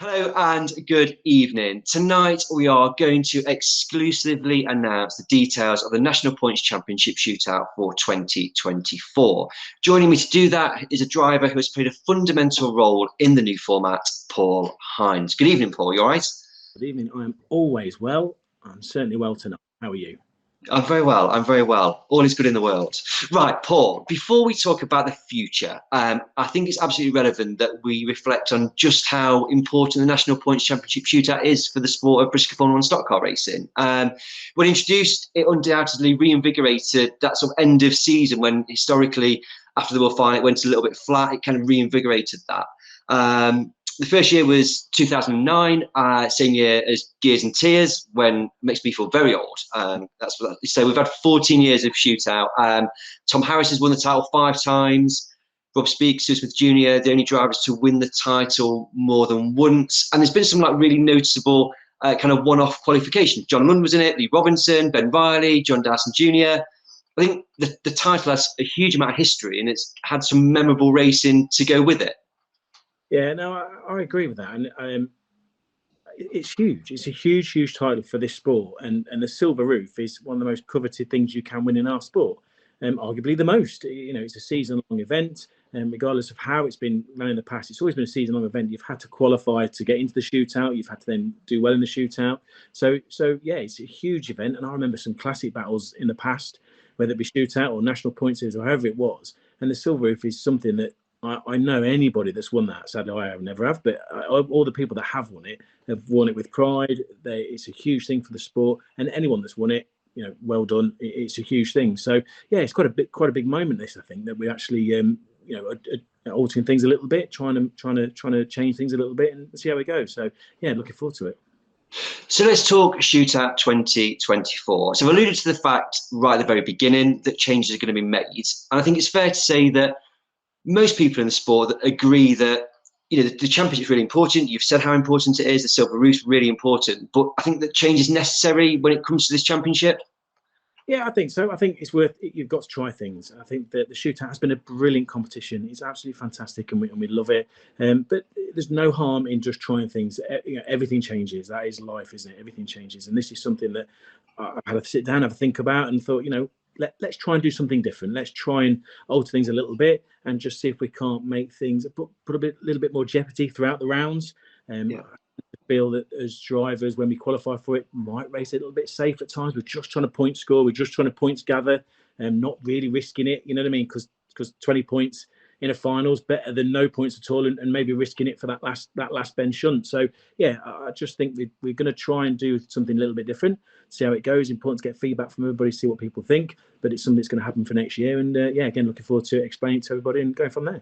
Hello and good evening. Tonight we are going to exclusively announce the details of the National Points Championship Shootout for 2024. Joining me to do that is a driver who has played a fundamental role in the new format, Paul Hines. Good evening, Paul. You all right? Good evening. I am always well. I'm certainly well tonight. How are you? I'm very well. I'm very well. All is good in the world. Right, Paul, before we talk about the future, I think it's absolutely relevant that we reflect on just how important the National Points Championship Shootout is for the sport of British Formula 1 stock car racing. When introduced, it undoubtedly reinvigorated that sort of end of season when historically, after the World Final, it went a little bit flat. It kind of reinvigorated that. The first year was 2009, same year as Gears and Tears, when it makes me feel very old. That's what so we've had 14 years of Shootout. Tom Harris has won the title 5 times. Rob Speaks, Smith Jr., the only drivers to win the title more than once. And there's been some like really noticeable kind of one-off qualifications. John Lund was in it, Lee Robinson, Ben Riley, John Dawson Jr. I think the title has a huge amount of history and it's had some memorable racing to go with it. Yeah, no, I agree with that, and it's huge. It's a huge title for this sport, and the Silver Roof is one of the most coveted things you can win in our sport. Arguably the most. You know, it's a season-long event, and regardless of how it's been run in the past, it's always been a season-long event. You've had to qualify to get into the shootout. You've had to then do well in the shootout. So yeah, it's a huge event, and I remember some classic battles in the past, whether it be shootout or national points or however it was. And the Silver Roof is something that I know anybody that's won that. Sadly, I have never have, but all the people that have won it with pride. It's a huge thing for the sport, and anyone that's won it, you know, well done. It's a huge thing. So yeah, it's quite a big moment. This, I think, that we actually altering things a little bit, trying to change things a little bit, and see how it goes. So yeah, looking forward to it. So let's talk Shootout 2024. So I've alluded to the fact right at the very beginning that changes are going to be made, and I think it's fair to say that most people in the sport agree that the championship is really important. You've said how important it is. The Silver Roof's really important, but I think that change is necessary when it comes to this championship. Yeah, I think so. I think it's worth it. You've got to try things. I think that the Shootout has been a brilliant competition. It's absolutely fantastic, and we love it. But there's no harm in just trying things. Everything changes. That is life, isn't it? Everything changes, and this is something that I've had to sit down, have a think about, and thought, let's try and do something different. Let's try and alter things a little bit, and just see if we can't make things put a little bit more jeopardy throughout the rounds. I feel that as drivers, when we qualify for it, might race a little bit safe at times. We're just trying to point score. We're just trying to points gather, and not really risking it. You know what I mean? Because 20 points in a final is better than no points at all, and maybe risking it for that last bend shunt. So yeah, I just think we're going to try and do something a little bit different. See how it goes. Important to get feedback from everybody, see what people think. But it's something that's going to happen for next year, and again, looking forward to explaining it to everybody and going from there.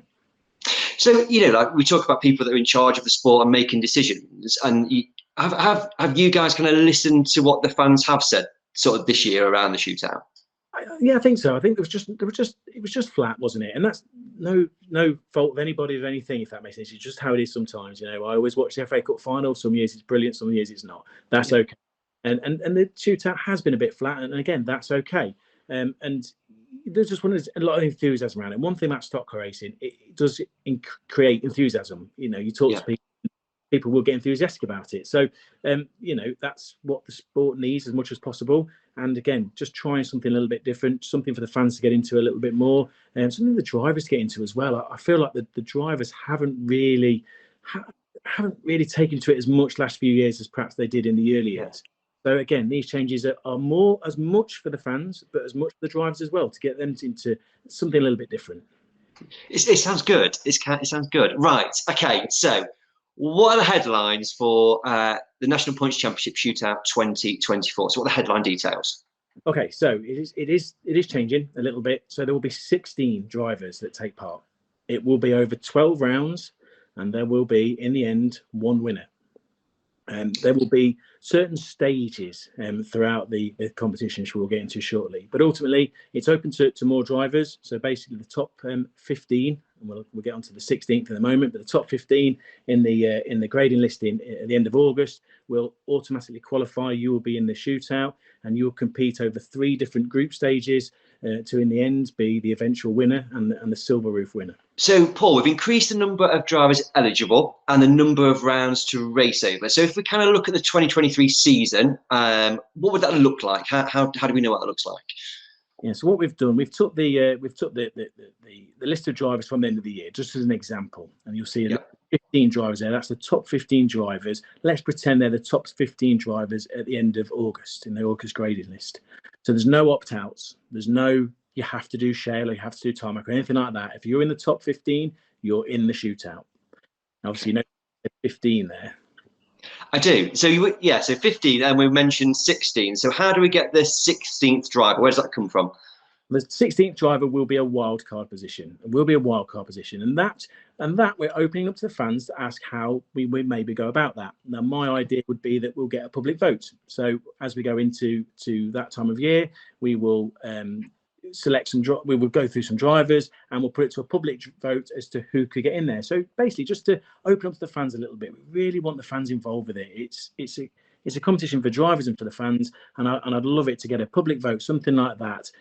So, like we talk about people that are in charge of the sport and making decisions, and have you guys kind of listened to what the fans have said sort of this year around the shootout? Yeah, I think so. I think it was just flat, wasn't it? And that's no fault of anybody of anything, if that makes sense. It's just how it is sometimes. I always watch the FA Cup final. Some years it's brilliant, some years it's not. That's okay. And the shootout has been a bit flat, and again, that's okay. And there's just a lot of enthusiasm around it. One thing about stock car racing, it does create enthusiasm. You talk to people will get enthusiastic about it. So, that's what the sport needs as much as possible. And again, just trying something a little bit different, something for the fans to get into a little bit more, and something the drivers to get into as well. I feel like the drivers haven't really taken to it as much last few years as perhaps they did in the early years. So again, these changes are more as much for the fans, but as much for the drivers as well, to get them into something a little bit different. It sounds good. It sounds good. Right. Okay. So, what are the headlines for the National Points Championship Shootout 2024? So, what are the headline details? Okay, so it is changing a little bit. So there will be 16 drivers that take part. It will be over 12 rounds, and there will be, in the end, one winner. There will be certain stages throughout the competition, which we'll get into shortly. But ultimately, it's open to more drivers. So basically, the top 15, and we'll get onto the 16th in a moment. But the top 15 in the grading listing at the end of August will automatically qualify. You will be in the shootout, and you'll compete over 3 different group stages to, in the end, be the eventual winner and the Silver Roof winner. So, Paul, we've increased the number of drivers eligible and the number of rounds to race over. So, if we kind of look at the 2023 season, what would that look like? How do we know what that looks like? Yeah, so what we've done, we've took the list of drivers from the end of the year, just as an example, and you'll see 15 drivers there. That's the top 15 drivers. Let's pretend they're the top 15 drivers at the end of August in the August grading list. So there's no opt-outs. There's no you have to do shale or you have to do tarmac or anything like that. If you're in the top 15, you're in the shootout. Obviously, you know, 15 there. I do. So so 15, and we mentioned 16. So how do we get the 16th driver? Where does that come from? The 16th driver will be a wild card position. And that we're opening up to the fans to ask how we maybe go about that. Now, my idea would be that we'll get a public vote. So as we go into that time of year, we will select we will go through some drivers and we'll put it to a public vote as to who could get in there. So basically, just to open up to the fans a little bit, we really want the fans involved with it. It's a competition for drivers and for the fans, and I'd love it to get a public vote, something like that.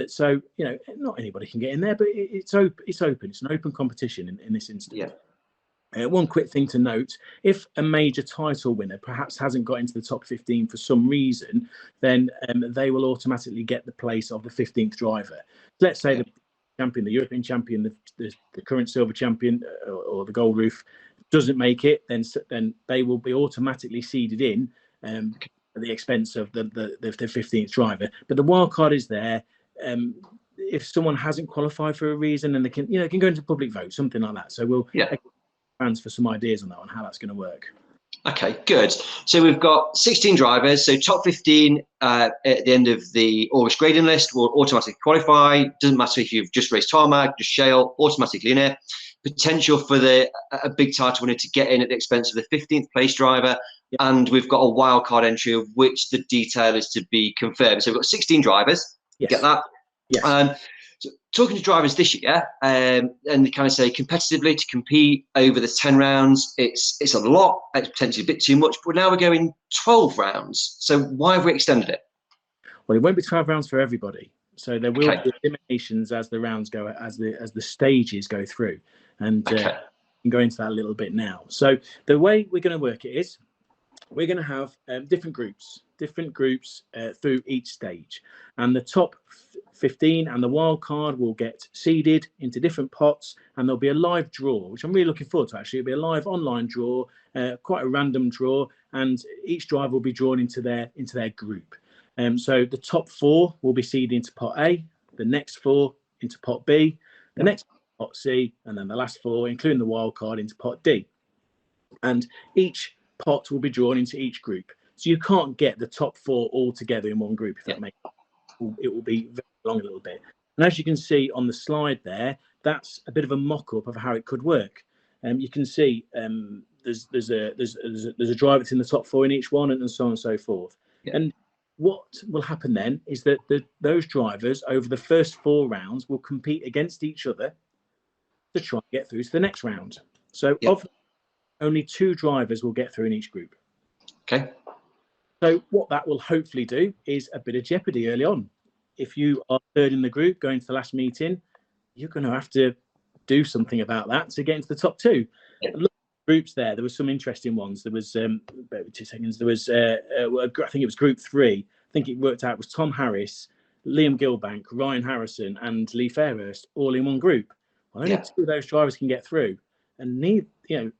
So you know, not anybody can get in there, but it's open. It's an open competition in this instance. Yeah. One quick thing to note, if a major title winner perhaps hasn't got into the top 15 for some reason, then they will automatically get the place of the 15th driver. Let's say the champion, the European champion, the current silver champion or the gold roof doesn't make it, then they will be automatically seeded in at the expense of the 15th driver. But the wild card is there. If someone hasn't qualified for a reason, and they can go into public vote, something like that. So we'll fans for some ideas on that, on how that's going to work. Okay, good. So we've got 16 drivers. So top 15 at the end of the August grading list will automatically qualify. Doesn't matter if you've just raced tarmac, just shale, automatically in it. Potential for a big title winner to get in at the expense of the 15th place driver. Yep. And we've got a wild card entry of which the detail is to be confirmed. So we've got 16 drivers. Yes. Get that? Yes. So talking to drivers this year, and they kind of say competitively to compete over the 10 rounds, it's a lot, it's potentially a bit too much, but now we're going 12 rounds. So why have we extended it? Well, it won't be 12 rounds for everybody. So there will be eliminations as the rounds go, as the stages go through. And we can go into that a little bit now. So the way we're going to work it is we're going to have different groups through each stage. And the top 15 and the wild card will get seeded into different pots, and there'll be a live draw, which I'm really looking forward to. Actually, it'll be a live online draw, quite a random draw, and each driver will be drawn into their group. So the top 4 will be seeded into pot A, the next 4 into pot B, the next pot C, and then the last 4, including the wild card, into pot D. And each pot will be drawn into each group. So you can't get the top 4 all together in one group, if that makes sense. It will be very long a little bit. And as you can see on the slide there, that's a bit of a mock-up of how it could work. You can see there's a driver that's in the top 4 in each one, and so on and so forth. Yeah. And what will happen then is that those drivers over the first 4 rounds will compete against each other to try and get through to the next round. So only 2 drivers will get through in each group. Okay. So what that will hopefully do is a bit of jeopardy early on. If you are third in the group going to the last meeting, you're going to have to do something about that to get into the top 2. Yeah. Look at the groups there. There were some interesting ones. There was 2 seconds. There was I think it was group 3. I think it worked out it was Tom Harris, Liam Gilbank, Ryan Harrison, and Lee Fairhurst all in one group. Well, only 2 of those drivers can get through, and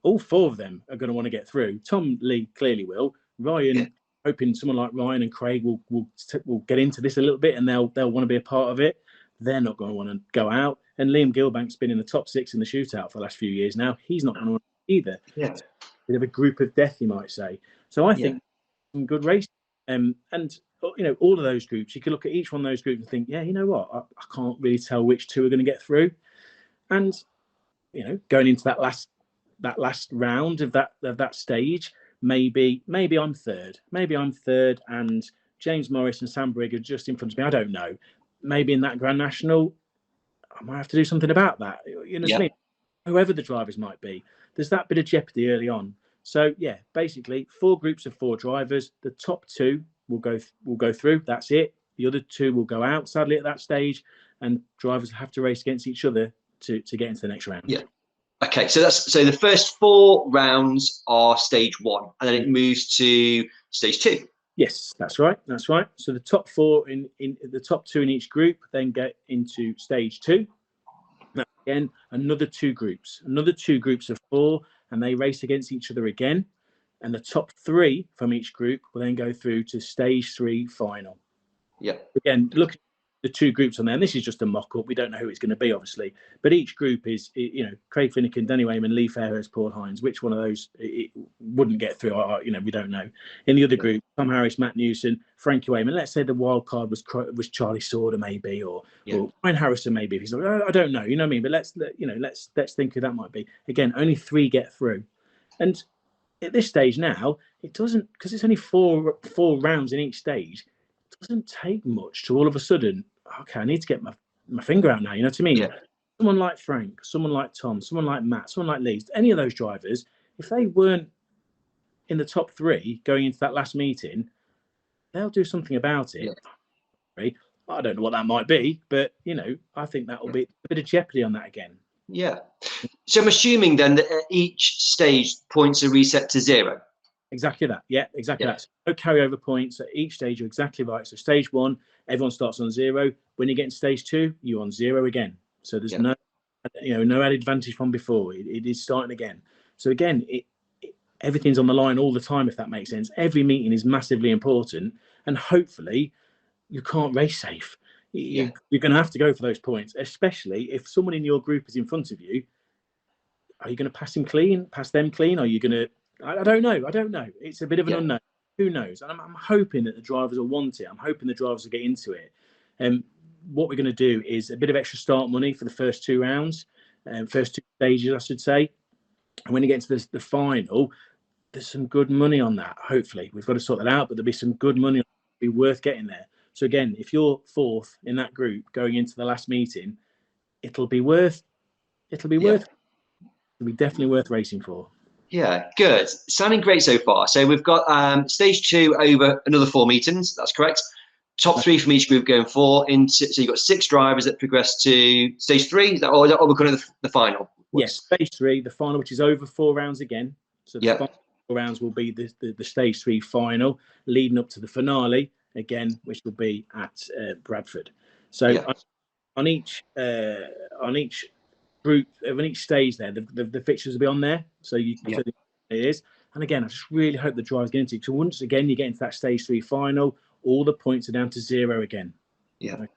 all 4 of them are going to want to get through. Tom Lee clearly will. Ryan, hoping someone like Ryan and Craig will get into this a little bit, and they'll want to be a part of it. They're not going to want to go out. And Liam Gilbank's been in the top 6 in the shootout for the last few years now. He's not going to want to either. Yeah, bit of a group of death, you might say. So I think some good racing, and all of those groups, you could look at each one of those groups and think, yeah, you know what, I can't really tell which 2 are going to get through. And going into that last round of that stage, maybe I'm third. Maybe I'm third, and James Morris and Sam Brigg are just in front of me. I don't know. Maybe in that Grand National, I might have to do something about that. You know what I mean? Whoever the drivers might be, there's that bit of jeopardy early on. So yeah, basically 4 groups of 4 drivers. The top 2 will go through. That's it. The other 2 will go out, sadly, at that stage, and drivers have to race against each other to get into the next round. Yeah. Okay, so the first 4 rounds are stage 1, and then it moves to stage 2. Yes, that's right. That's right. So the top 4 in the top 2 in each group then get into stage 2. Now, again, another 2 groups of 4, and they race against each other again. And the top 3 from each group will then go through to stage 3 final. Yeah. Again, look at the 2 groups on there. And this is just a mock-up. We don't know who it's going to be, obviously. But each group is, Craig Finnegan, Danny Wayman, Lee Fairhurst, Paul Hines. Which one of those it wouldn't get through? We don't know. In the other group, Tom Harris, Matt Newson, Frankie Wayman. Let's say the wild card was Charlie Sauder, maybe, or Ryan Harrison, maybe. If he's like, I don't know, you know what I mean? But let's think who that might be. Again, only 3 get through, and at this stage now, it doesn't, because it's only four rounds in each stage. It doesn't take much to all of a sudden, okay, I need to get my finger out now. You know what I mean? Yeah. Someone like Frank, someone like Tom, someone like Matt, someone like Lee, any of those drivers, if they weren't in the top 3 going into that last meeting, they'll do something about it. Yeah. I don't know what that might be, but I think that will be a bit of jeopardy on that again. Yeah. So I'm assuming then that at each stage points are reset to 0. Exactly that. Yeah, exactly that. So no carryover points at each stage. You're exactly right. So stage 1, everyone starts on 0. When you get into stage 2, you're on 0 again. So there's no added advantage from before. It is starting again. So again, everything's on the line all the time, if that makes sense. Every meeting is massively important, and hopefully you can't race safe. You're going to have to go for those points, especially if someone in your group is in front of you. Are you going to pass them clean? Are you going to? I don't know. It's a bit of an unknown. Who knows? And I'm hoping that the drivers will want it. I'm hoping the drivers will get into it. And what we're going to do is a bit of extra start money for the first 2 rounds, first 2 stages, I should say. And when you get to the final, there's some good money on that. Hopefully, we've got to sort that out, but there'll be some good money. It'll be worth getting there. So again, if you're 4th in that group going into the last meeting, it'll be definitely worth racing for. Yeah, good. Sounding great so far. So we've got stage 2 over another 4 meetings. That's correct. Top 3 from each group going 4 into. So you've got 6 drivers that progress to stage 3. Is that we're calling the final? Yes, stage 3, the final, which is over 4 rounds again. So the final 4 rounds will be the stage 3 final, leading up to the finale again, which will be at Bradford. So on each group, on each stage there, the fixtures will be on there, so it is. And again, I just really hope the drivers get into it. So once again you get into that stage 3 final, all the points are down to 0 again. Yeah. So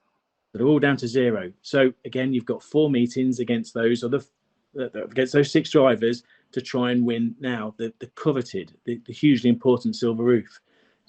they're all down to 0. So again, you've got 4 meetings against those 6 drivers to try and win now the coveted, the hugely important silver roof.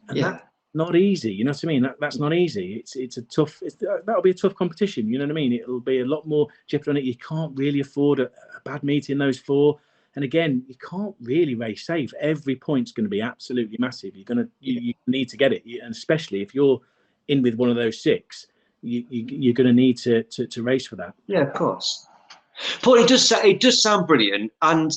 And that's not easy. You know what I mean? That's not easy. It's a tough. That'll be a tough competition. You know what I mean? It'll be a lot more jeopardy on it. You can't really afford a bad meeting in those 4. And again, you can't really race safe. Every point's going to be absolutely massive. You need to get it, and especially if you're in with one of those 6, you're going to need to race for that. Yeah, of course. Paul, it does sound brilliant, and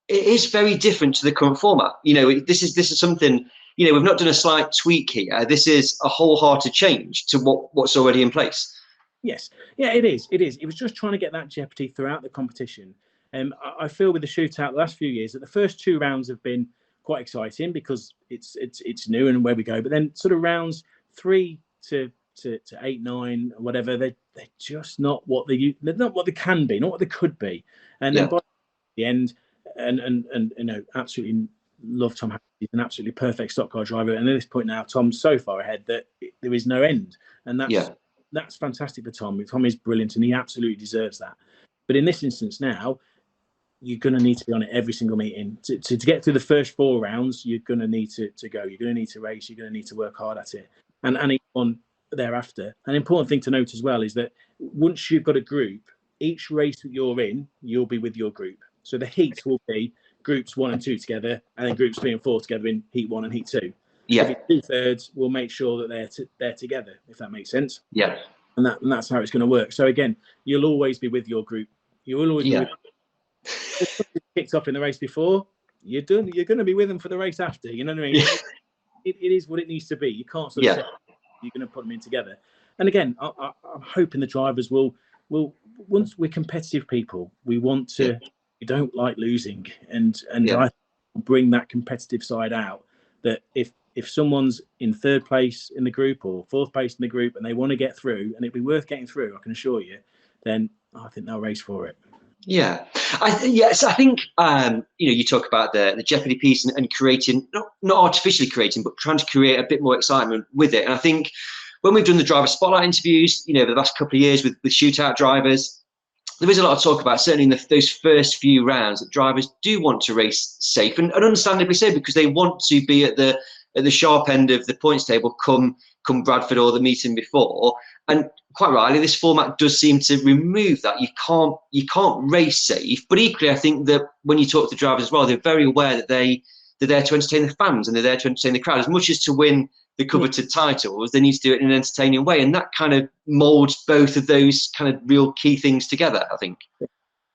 it is very different to the current format. This is something. We've not done a slight tweak here. This is a wholehearted change to what's already in place. Yes, yeah, it is. It was just trying to get that jeopardy throughout the competition. I feel with the shootout the last few years that the first 2 rounds have been quite exciting because it's new and where we go. But then sort of rounds 3 to 8, 9, whatever, they're just not what they're not what they can be, not what they could be. And then by the end, and absolutely love Tom Harris. He's an absolutely perfect stock car driver. And at this point now, Tom's so far ahead that there is no end. And that's fantastic for Tom. Tom is brilliant and he absolutely deserves that. But in this instance now, you're going to need to be on it every single meeting. To get through the first 4 rounds, you're going to need to go. You're going to need to race. You're going to need to work hard at it. And each one thereafter. An important thing to note as well is that once you've got a group, each race that you're in, you'll be with your group. So the heats will be groups 1 and 2 together, and then groups 3 and 4 together in heat 1 and heat 2. Yeah. If it's 2/3, we'll make sure that they're together, if that makes sense. Yeah. And that's how it's going to work. So again, you'll always be with your group. You will always be with. If something kicked off in the race before, you're going to be with them for the race after. You know what I mean? It is what it needs to be. You can't sort of say you're going to put them in together. And again, I'm hoping the drivers will once we're competitive people, we want to. We don't like losing, and I bring that competitive side out. That if someone's in third place in the group or fourth place in the group and they want to get through, and it'd be worth getting through, I can assure you, then I think they'll race for it. Yeah, yes, I think you talk about the jeopardy piece and creating, not artificially creating, but trying to create a bit more excitement with it. And I think when we've done the driver spotlight interviews, over the last couple of years with shootout drivers, there is a lot of talk about, certainly in those first few rounds, that drivers do want to race safe, and understandably so, because they want to be at the sharp end of the points table come Bradford or the meeting before. And quite rightly, this format does seem to remove that. You can't race safe. But equally, I think that when you talk to drivers as well, they're very aware that they're there to entertain the fans and they're there to entertain the crowd. As much as to win the coveted titles, they need to do it in an entertaining way, and that kind of molds both of those kind of real key things together, I think.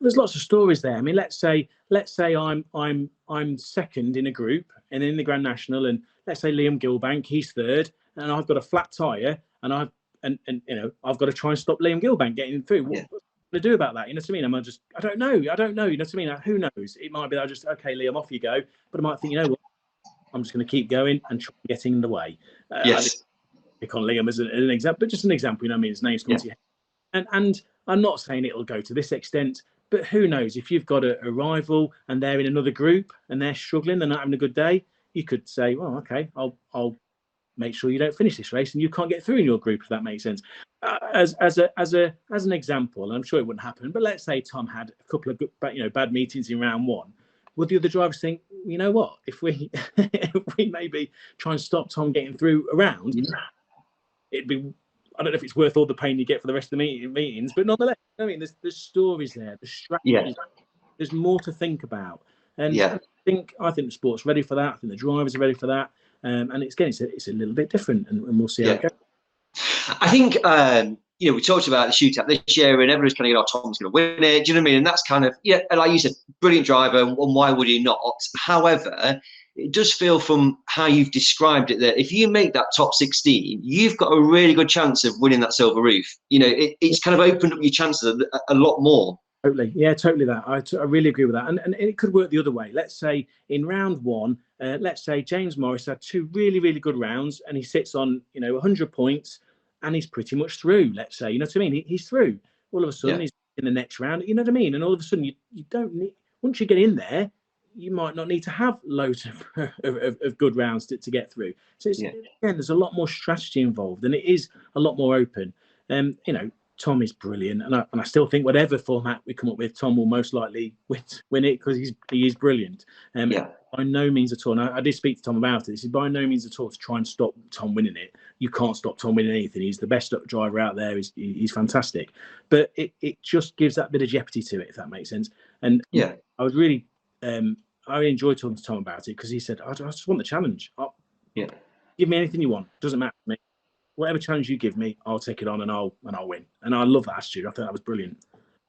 There's lots of stories there. I mean, let's say I'm second in a group and in the Grand National, and let's say Liam Gilbank, he's third, and I've got a flat tyre, and I've got to try and stop Liam Gilbank getting through. What am I going to do about that? You know what I mean? I don't know. You know what I mean? Who knows? It might be that I just, okay, Liam, off you go. But I might think, you know what? I'm just going to keep going and try getting in the way. Yes. Pick on Liam as an example, but just an example. You know what I mean? His name's come to your head. And I'm not saying it'll go to this extent, but who knows? If you've got a rival and they're in another group and they're struggling, they're not having a good day, you could say, well, okay, I'll make sure you don't finish this race and you can't get through in your group, if that makes sense. As an example, and I'm sure it wouldn't happen, but let's say Tom had a couple of good, bad meetings in round one. Would the other drivers think, you know what, if we maybe try and stop Tom getting through a round, it'd be, I don't know if it's worth all the pain you get for the rest of the meetings, but nonetheless, I mean, there's stories there, there's strategies, there's more to think about, and I think the sport's ready for that. I think the drivers are ready for that, and it's a little bit different, and we'll see how it goes. I think we talked about the shootout this year, and everyone's kind of, Tom's going to win it. Do you know what I mean? And that's kind of, like you said, brilliant driver, and why would he not? However, it does feel from how you've described it that if you make that top 16, you've got a really good chance of winning that silver roof. It's kind of opened up your chances a lot more. Totally. Yeah, totally that. I really agree with that. And it could work the other way. Let's say in round one, let's say James Morris had two really, really good rounds and he sits on, 100 points and he's pretty much through, let's say. You know what I mean? He's through. All of a sudden, he's in the next round. You know what I mean? And all of a sudden, you don't need, once you get in there, you might not need to have loads of good rounds to get through. So again, there's a lot more strategy involved and it is a lot more open. Tom is brilliant, and I still think whatever format we come up with, Tom will most likely win it because he is brilliant. By no means at all. And I did speak to Tom about it. He said, by no means at all to try and stop Tom winning it. You can't stop Tom winning anything. He's the best driver out there. He's fantastic. But it just gives that bit of jeopardy to it, if that makes sense. And I was really, I really enjoyed talking to Tom about it because he said, I just want the challenge. Give me anything you want. Doesn't matter to me. Whatever challenge you give me, I'll take it on and I'll win. And I love that attitude. I think that was brilliant.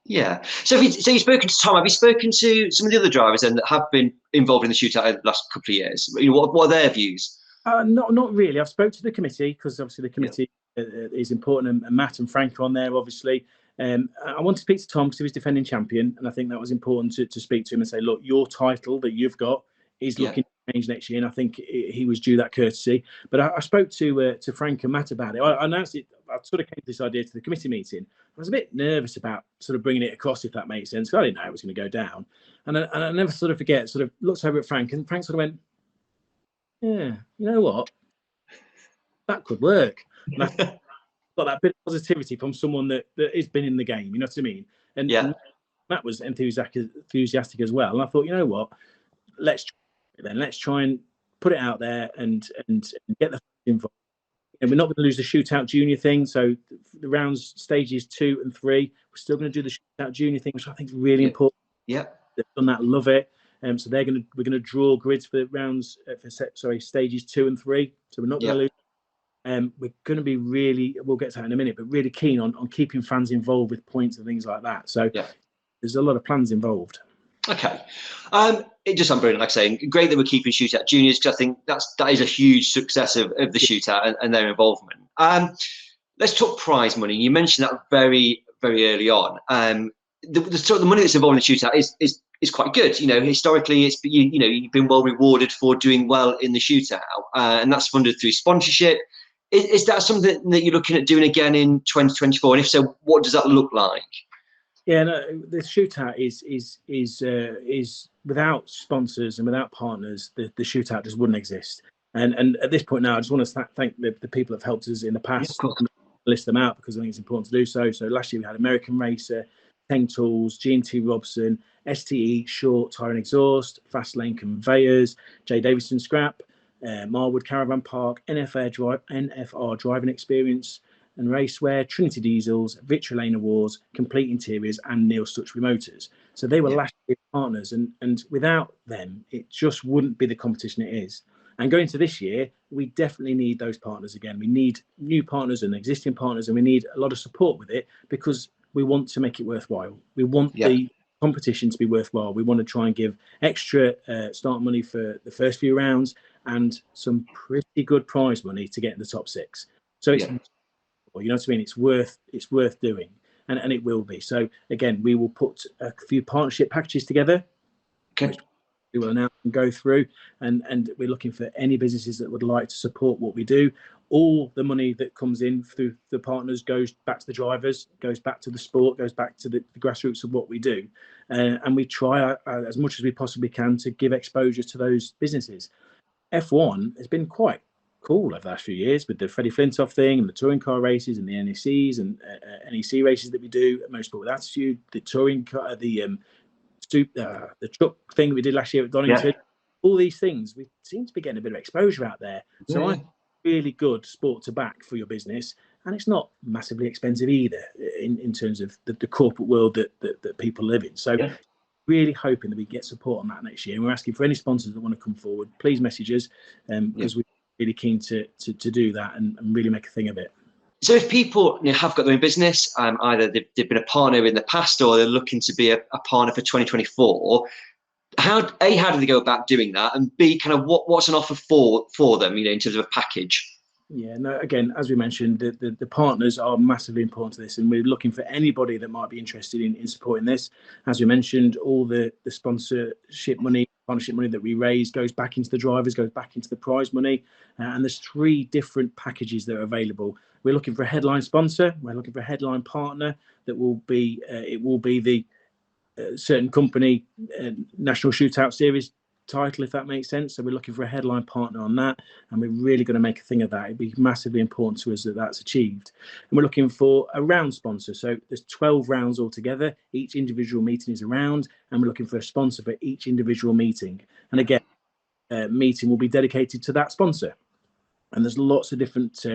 Yeah. So you've spoken to Tom. Have you spoken to some of the other drivers then that have been involved in the shootout over the last couple of years? What are their views? Not really. I've spoken to the committee because obviously the committee is important, and Matt and Frank are on there, obviously. I want to speak to Tom because he was defending champion, and I think that was important to speak to him and say, look, your title that you've got is looking to change next year, and I think he was due that courtesy. But I spoke to Frank and Matt about it. I announced it. I sort of came to this idea to the committee meeting. I was a bit nervous about sort of bringing it across, if that makes sense. I didn't know it was going to go down, and I never sort of forget. Sort of looked over at Frank, and Frank sort of went, "Yeah, you know what? That could work." And I got that bit of positivity from someone that has been in the game. You know what I mean? And Matt was enthusiastic as well. And I thought, you know what? Let's try and put it out there and get the involved. And we're not going to lose the shootout junior thing. So the rounds stages 2 and 3, we're still going to do the shootout junior thing, which I think is really important. Yeah, they've done that, love it. So we're going to draw grids for rounds stages 2 and 3. So we're not going to lose. We're going to be we'll get to that in a minute, but really keen on keeping fans involved with points and things like that. So there's a lot of plans involved. Okay. It just sounds brilliant, like saying, great that we're keeping shootout juniors, because I think that is a huge success of the shootout and their involvement. Let's talk prize money. You mentioned that very, very early on. The sort of the money that's involved in the shootout is quite good. You know, historically, you've been well rewarded for doing well in the shootout, and that's funded through sponsorship. Is that something that you're looking at doing again in 2024? And if so, what does that look like? Yeah, no, the shootout is without sponsors and without partners, the shootout just wouldn't exist. And at this point now, I just want to thank the people that have helped us in the past. Yeah, list them out because I think it's important to do so. So last year we had American Racer, Teng Tools, G&T Robson, STE, Short, Tire and Exhaust, Fastlane Conveyors, J Davison Scrap, Marwood Caravan Park, NFR Driving Experience and Racewear, Trinity Diesels, Victory Lane Awards, Complete Interiors, and Neil Stutchbury Motors. So they were last year's partners, and without them, it just wouldn't be the competition it is. And going to this year, we definitely need those partners again. We need new partners and existing partners, and we need a lot of support with it because we want to make it worthwhile. We want the competition to be worthwhile. We want to try and give extra start money for the first few rounds and some pretty good prize money to get in the top 6. So it's, you know what I mean? It's worth doing, and it will be. So again, we will put a few partnership packages together. Okay. We will now go through, and we're looking for any businesses that would like to support what we do. All the money that comes in through the partners goes back to the drivers, goes back to the sport, goes back to the grassroots of what we do, and we try as much as we possibly can to give exposure to those businesses. F1 has been quite cool over the last few years with the Freddie Flintoff thing and the touring car races and the NECs and NEC races that we do, Motorsport with Attitude, the touring car, the truck thing we did last year at Donington. All these things, we seem to be getting a bit of exposure out there. So I really good sport to back for your business, and it's not massively expensive either in terms of the corporate world that people live in. So really hoping that we get support on that next year. And we're asking for any sponsors that want to come forward, please message us, because we're really keen to do that and really make a thing of it. So if people have got their own business, either they've been a partner in the past or they're looking to be a partner for 2024, how do they go about doing that? And B, kind of what's an offer for them, in terms of a package? Yeah, no, again, as we mentioned, the partners are massively important to this, and we're looking for anybody that might be interested in supporting this. As we mentioned, all the sponsorship money, partnership money that we raise goes back into the drivers, goes back into the prize money, and there's 3 different packages that are available. We're looking for a headline sponsor, we're looking for a headline partner that will be, it will be the certain company National Shootout Series title, if that makes sense. So we're looking for a headline partner on that, and we're really going to make a thing of that. It'd be massively important to us that that's achieved. And we're looking for a round sponsor. So there's 12 rounds altogether. Each individual meeting is a round, and we're looking for a sponsor for each individual meeting. And again, meeting will be dedicated to that sponsor. And there's lots of different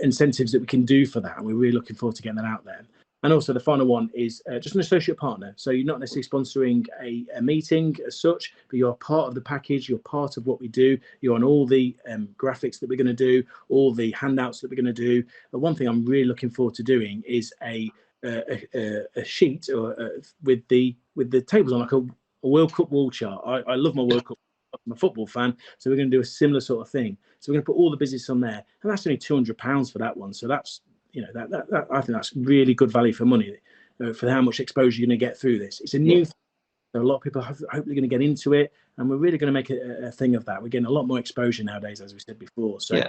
incentives that we can do for that, and we're really looking forward to getting that out there. And also the final one is just an associate partner. So you're not necessarily sponsoring a meeting as such, but you're part of the package, you're part of what we do, you're on all the graphics that we're going to do, all the handouts that we're going to do. But one thing I'm really looking forward to doing is a sheet with the tables on, like a World Cup wall chart. I love my World Cup. I'm a football fan, so we're going to do a similar sort of thing. So we're going to put all the business on there, and that's only £200 for that one. So that's, that I think that's really good value for money for how much exposure you're going to get through this. It's a new thing, so a lot of people are hopefully going to get into it, and we're really going to make a thing of that. We're getting a lot more exposure nowadays, as we said before. So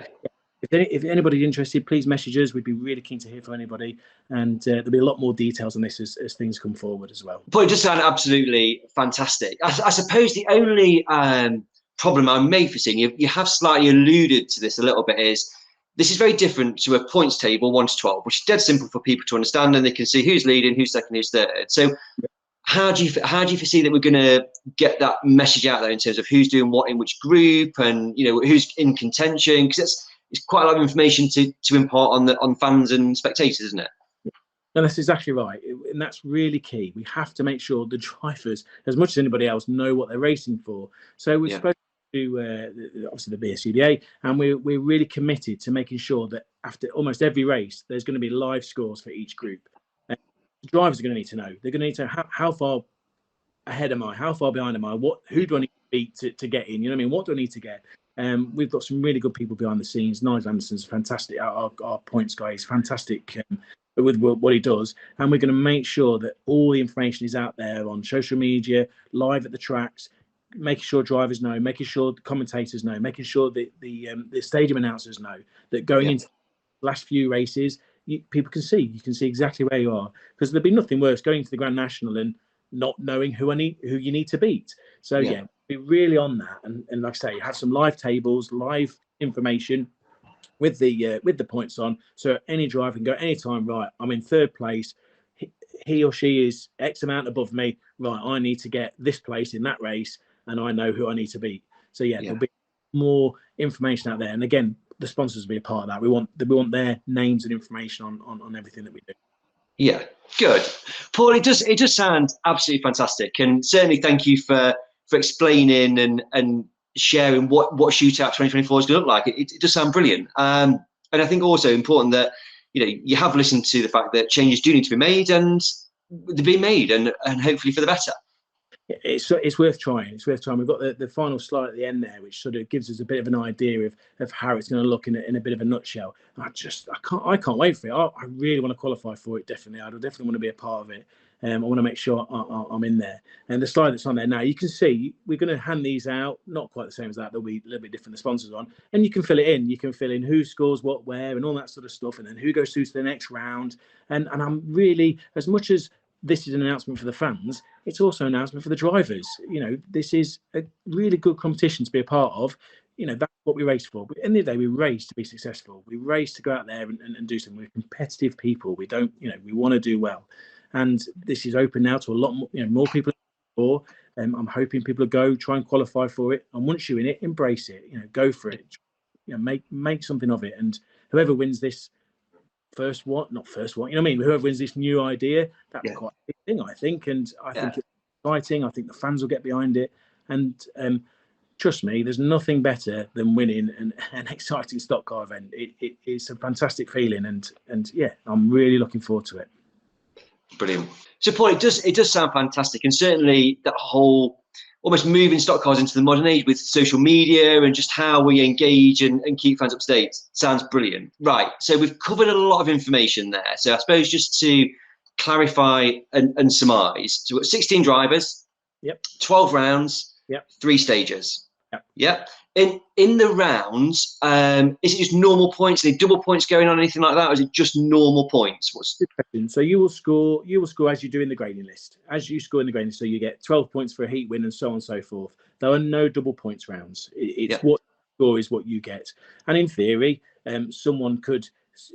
if anybody's interested, please message us. We'd be really keen to hear from anybody, and there'll be a lot more details on this as things come forward as well. But it just sounded absolutely fantastic. I suppose the only problem I may foresee, you have slightly alluded to this a little bit, is this is very different to a points table 1 to 12, which is dead simple for people to understand, and they can see who's leading, who's second, who's third. So how do you foresee that we're going to get that message out there in terms of who's doing what in which group, and who's in contention? Because it's quite a lot of information to impart on fans and spectators, isn't it? And that's exactly right, and that's really key. We have to make sure the drivers, as much as anybody else, know what they're racing for. So we've spoken to obviously the BSUDA, and we're really committed to making sure that after almost every race, there's going to be live scores for each group. The drivers are going to need to know. They're going to need to know how far ahead am I, how far behind am I, who do I need to beat to get in? You know what I mean? What do I need to get? We've got some really good people behind the scenes. Nigel Anderson's fantastic. Our points guy is fantastic. with what he does, and we're going to make sure that all the information is out there on social media, live at the tracks, making sure drivers know, making sure the commentators know, making sure that the stadium announcers know that going into the last few races, people can see. You can see exactly where you are, because there'd be nothing worse going to the Grand National and not knowing who you need to beat. So be really on that, and like I say, have some live tables, live information with the points on, so any driver can go anytime. Right, I'm in third place. He or she is X amount above me. Right, I need to get this place in that race, and I know who I need to beat. So there'll be more information out there, and again, the sponsors will be a part of that. We want their names and information on everything that we do. Yeah, good, Paul. It does sound absolutely fantastic, and certainly thank you for explaining and sharing what Shootout 2024 is going to look like. It does sound brilliant, and I think also important that you have listened to the fact that changes do need to be made, and they're being made, and hopefully for the better. It's worth trying. It's worth trying. We've got the final slide at the end there, which sort of gives us a bit of an idea of how it's going to look in a bit of a nutshell. I can't wait for it. I really want to qualify for it. Definitely, I definitely want to be a part of it. I want to make sure I'm in there. And the slide that's on there now, you can see we're going to hand these out. Not quite the same as that. There'll be a little bit different. The sponsors on, and you can fill it in. You can fill in who scores what, where, and all that sort of stuff, and then who goes through to the next round. And I'm really, as much as this is an announcement for the fans, it's also an announcement for the drivers. This is a really good competition to be a part of. That's what we race for. But at the end of the day, we race to be successful. We race to go out there and do something. We're competitive people. We don't, we want to do well. And this is open now to a lot more, more people. I'm hoping people will go try and qualify for it. And once you're in it, embrace it. Go for it. Make something of it. And whoever wins this not first one, whoever wins this new idea, that'd be quite a big thing, I think. And I think it's exciting. I think the fans will get behind it. And trust me, there's nothing better than winning an exciting stock car event. It's a fantastic feeling, and I'm really looking forward to it. Brilliant. So Paul, it does sound fantastic, and certainly that whole almost moving stock cars into the modern age with social media and just how we engage and keep fans up to date sounds brilliant. Right, so we've covered a lot of information there. So I suppose just to clarify and surmise, so we've got 16 drivers, 12 rounds, 3 stages. In the rounds, is it just normal points? Are there double points going on, anything like that, or is it just normal points? So you will score as you do in the grading list. As you score in the grading list, so you get 12 points for a heat win and so on and so forth. There are no double points rounds. It's what you score is what you get. And in theory, someone could,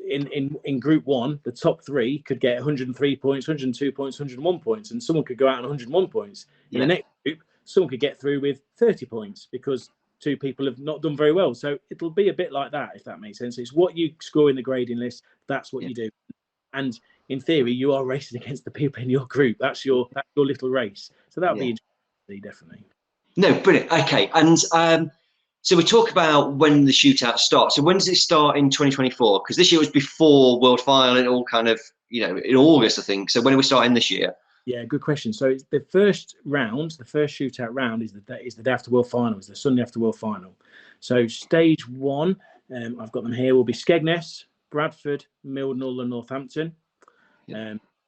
in Group 1, the top 3 could get 103 points, 102 points, 101 points, and someone could go out on 101 points. In the next group, someone could get through with 30 points because 2 people have not done very well. So it'll be a bit like that, if that makes sense. It's what you score in the grading list. That's what you do. And in theory, you are racing against the people in your group. That's your little race. So that'll be interesting, definitely. No, brilliant. Okay. And so we talk about when the shootout starts. So when does it start in 2024? Because this year was before World Final and all kind of, in August, I think. So when are we starting this year? Yeah, good question. So it's the first round, the first shootout round is the day after World Final, is the Sunday after World Final. So stage 1, I've got them here, will be Skegness, Bradford, Mildenhall and Northampton.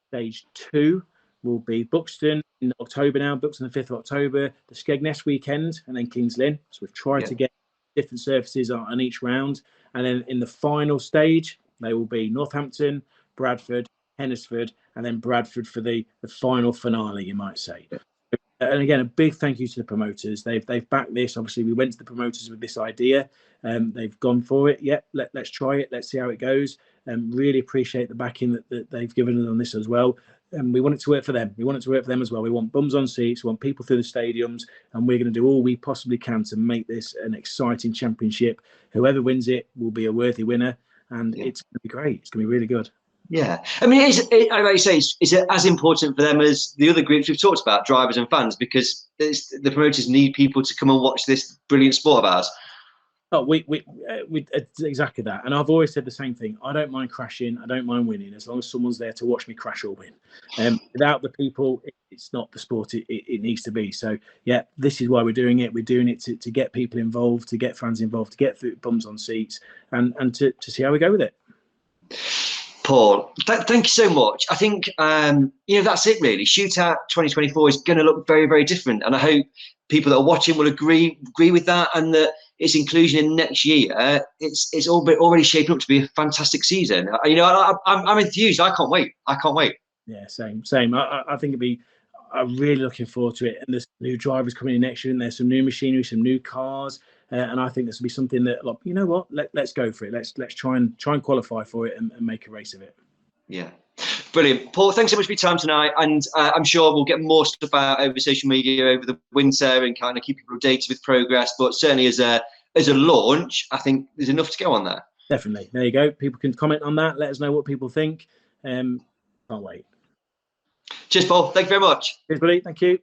Stage 2 will be Buxton in October now, Buxton the 5th of October, the Skegness weekend, and then Kings Lynn. So we've tried to get different surfaces on each round. And then in the final stage, they will be Northampton, Bradford, Hennesford, and then Bradford for the final finale, you might say. And again, a big thank you to the promoters. They've backed this. Obviously, we went to the promoters with this idea. They've gone for it. Let's try it. Let's see how it goes. Really appreciate the backing that they've given us on this as well. And we want it to work for them. We want it to work for them as well. We want bums on seats. We want people through the stadiums. And we're going to do all we possibly can to make this an exciting championship. Whoever wins it will be a worthy winner. And it's going to be great. It's going to be really good. Yeah, I mean, I might say it's as important for them as the other groups we've talked about, drivers and fans, because the promoters need people to come and watch this brilliant sport of ours. Oh, we exactly that. And I've always said the same thing. I don't mind crashing. I don't mind winning, as long as someone's there to watch me crash or win. Without the people, it's not the sport it needs to be. So, this is why we're doing it. We're doing it to get people involved, to get fans involved, to get bums on seats, and to see how we go with it. Paul, thank you so much. I think that's it really. Shootout 2024 is going to look very, very different, and I hope people that are watching will agree with that, and that its inclusion in next year, it's already shaping up to be a fantastic season. I'm enthused. I can't wait. Yeah, same. I think I'm really looking forward to it. And there's new drivers coming in next year, and there's some new machinery, some new cars, and I think this will be something that, like, you know what, let's go for it. Let's try and qualify for it and make a race of it. Yeah, brilliant, Paul. Thanks so much for your time tonight, and I'm sure we'll get more stuff out over social media over the winter and kind of keep people updated with progress. But certainly as a launch, I think there's enough to go on there. Definitely. There you go. People can comment on that. Let us know what people think. Can't wait. Cheers, Paul. Thank you very much. Cheers, buddy. Thank you.